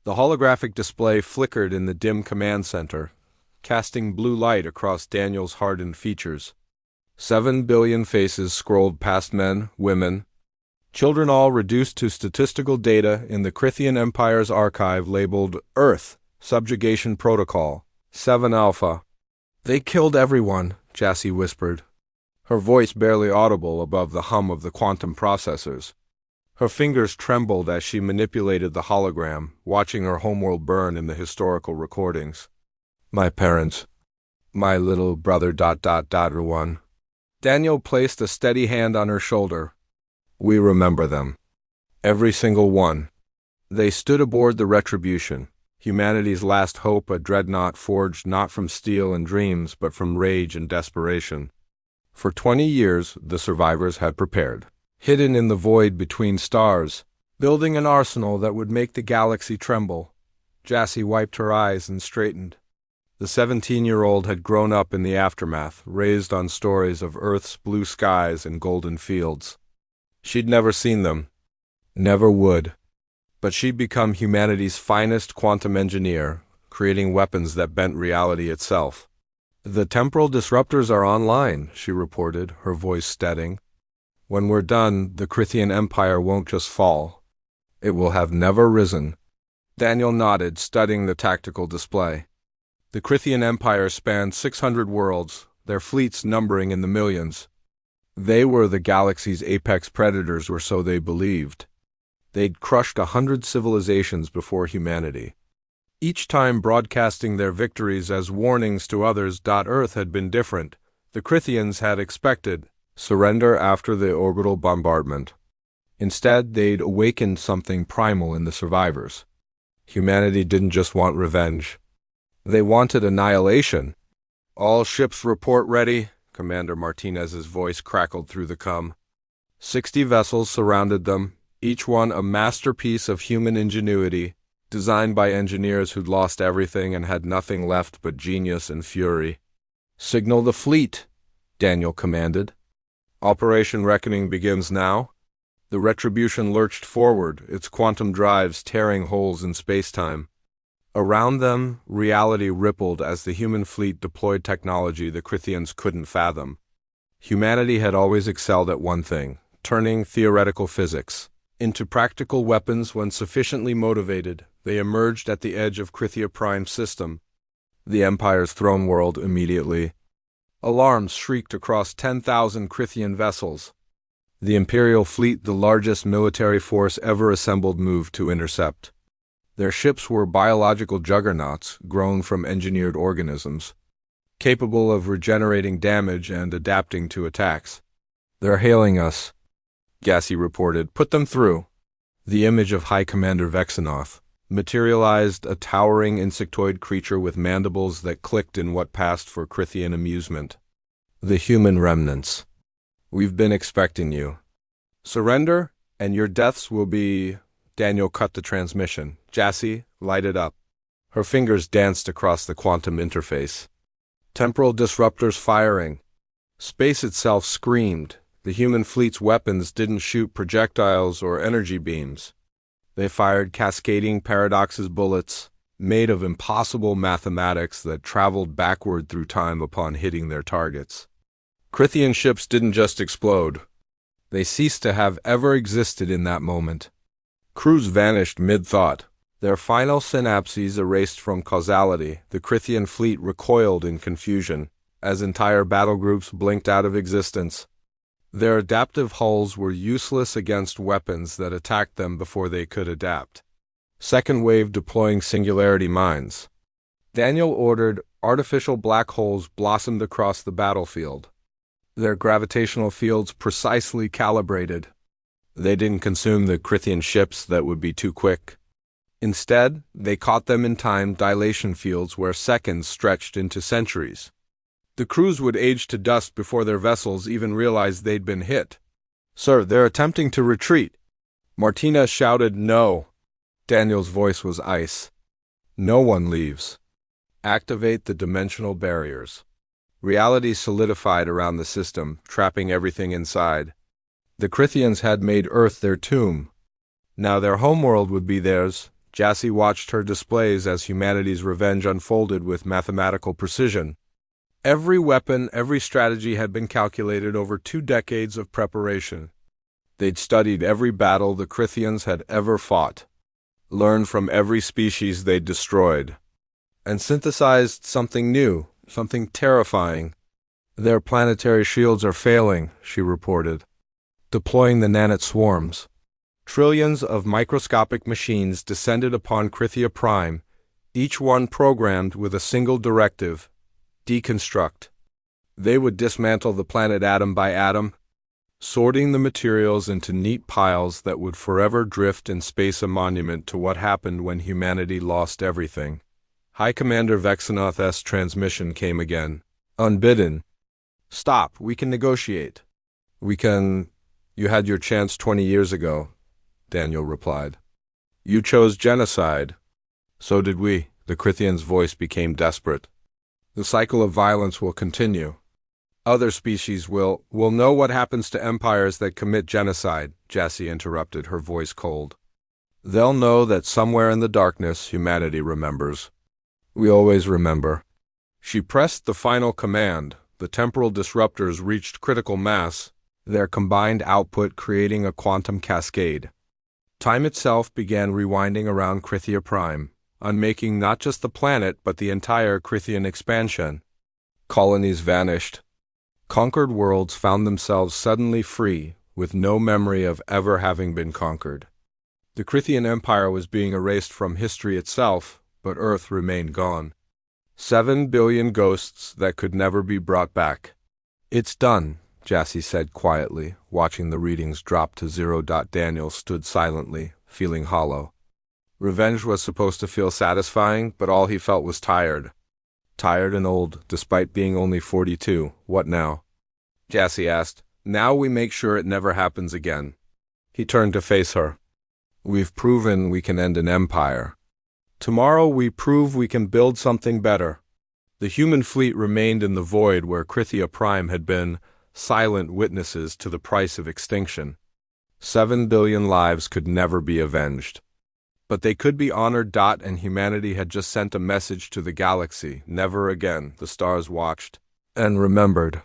The holographic display flickered in the dim command center, casting blue light across Daniel's hardened features. 7 billion faces scrolled past men, women, children, all reduced to statistical data in the Crythian Empire's archive labeled Earth, Subjugation Protocol, 7 Alpha. "They killed everyone," Jassy whispered, her voice barely audible above the hum of the quantum processors. Her fingers trembled as she manipulated the hologram, watching her homeworld burn in the historical recordings. "My parents. My little brother ... one." Daniel placed a steady hand on her shoulder. "We remember them. Every single one." They stood aboard the Retribution, humanity's last hope, a dreadnought forged not from steel and dreams, but from rage and desperation. For 20 years, the survivors had prepared, hidden in the void between stars, building an arsenal that would make the galaxy tremble. Jassy wiped her eyes and straightened. The 17-year-old had grown up in the aftermath, raised on stories of Earth's blue skies and golden fields. She'd never seen them, never would. But she'd become humanity's finest quantum engineer, creating weapons that bent reality itself. "The temporal disruptors are online," she reported, her voice steadying. "When we're done, the Crythian Empire won't just fall. It will have never risen." Daniel nodded, studying the tactical display. The Crythian Empire spanned 600 worlds, their fleets numbering in the millions. They were the galaxy's apex predators, or so they believed. They'd crushed 100 civilizations before humanity, each time broadcasting their victories as warnings to others. Earth had been different. The Crythians had expected surrender after the orbital bombardment. Instead, they'd awakened something primal in the survivors. Humanity didn't just want revenge. They wanted annihilation. "All ships report ready," Commander Martinez's voice crackled through the cum. 60 vessels surrounded them, each one a masterpiece of human ingenuity, designed by engineers who'd lost everything and had nothing left but genius and fury. "Signal the fleet," Daniel commanded. "Operation Reckoning begins now." The Retribution lurched forward, its quantum drives tearing holes in space-time. Around them, reality rippled as the human fleet deployed technology the Crythians couldn't fathom. Humanity had always excelled at one thing: turning theoretical physics into practical weapons. When sufficiently motivated, they emerged at the edge of Crythia Prime's system, the Empire's throne world. Immediately, alarms shrieked across 10,000 Crythian vessels. The Imperial fleet, the largest military force ever assembled, moved to intercept. Their ships were biological juggernauts, grown from engineered organisms, capable of regenerating damage and adapting to attacks. "They're hailing us," Jassy reported. "Put them through." The image of High Commander Vexenoth materialized, a towering insectoid creature with mandibles that clicked in what passed for Crythian amusement. "The human remnants. We've been expecting you. Surrender, and your deaths will be..." Daniel cut the transmission. Jassy lighted up. Her fingers danced across the quantum interface. "Temporal disruptors firing." Space itself screamed. The human fleet's weapons didn't shoot projectiles or energy beams. They fired cascading paradoxes bullets, made of impossible mathematics that traveled backward through time upon hitting their targets. Crythian ships didn't just explode. They ceased to have ever existed in that moment. Crews vanished mid-thought, their final synapses erased from causality. The Crythian fleet recoiled in confusion, as entire battle groups blinked out of existence. Their adaptive hulls were useless against weapons that attacked them before they could adapt. Second wave deploying singularity mines. Daniel ordered. Artificial black holes blossomed across the battlefield, their gravitational fields precisely calibrated. They didn't consume the Crythian ships that would be too quick. Instead, they caught them in time dilation fields where seconds stretched into centuries. The crews would age to dust before their vessels even realized they'd been hit. "Sir, they're attempting to retreat." Martinez shouted. "No." Daniel's voice was ice. "No one leaves. Activate the dimensional barriers." Reality solidified around the system, trapping everything inside. The Crythians had made Earth their tomb. Now their homeworld would be theirs, Jassy watched her displays as humanity's revenge unfolded with mathematical precision. Every weapon, every strategy had been calculated over 2 decades of preparation. They'd studied every battle the Crithians had ever fought, learned from every species they'd destroyed, and synthesized something new, something terrifying. "Their planetary shields are failing," she reported, deploying the nanite swarms. Trillions of microscopic machines descended upon Krithia Prime, each one programmed with a single directive: deconstruct. They would dismantle the planet atom by atom, sorting the materials into neat piles that would forever drift in space, a monument to what happened when humanity lost everything. High Commander Vexenoth's transmission came again, unbidden. "Stop, we can negotiate." "We can. You had your chance 20 years ago," Daniel replied. "You chose genocide." "So did we." The Crithian's voice became desperate. "The cycle of violence will continue. Other species will know what happens to empires that commit genocide," Jassy interrupted, her voice cold. "They'll know that somewhere in the darkness humanity remembers. We always remember." She pressed the final command. The temporal disruptors reached critical mass, their combined output creating a quantum cascade. Time itself began rewinding around Krithia Prime, unmaking not just the planet but the entire Crithian expansion. Colonies vanished. Conquered worlds found themselves suddenly free, with no memory of ever having been conquered. The Crithian Empire was being erased from history itself, but Earth remained gone. 7 billion ghosts that could never be brought back. "It's done," Jassy said quietly, watching the readings drop to 0. Daniel stood silently, feeling hollow. Revenge was supposed to feel satisfying, but all he felt was tired. Tired and old, despite being only 42. "What now?" Jassy asked. "Now we make sure it never happens again." He turned to face her. "We've proven we can end an empire. Tomorrow we prove we can build something better." The human fleet remained in the void where Krithia Prime had been, silent witnesses to the price of extinction. 7 billion lives could never be avenged. But they could be honored. And humanity had just sent a message to the galaxy. Never again. The stars watched and remembered.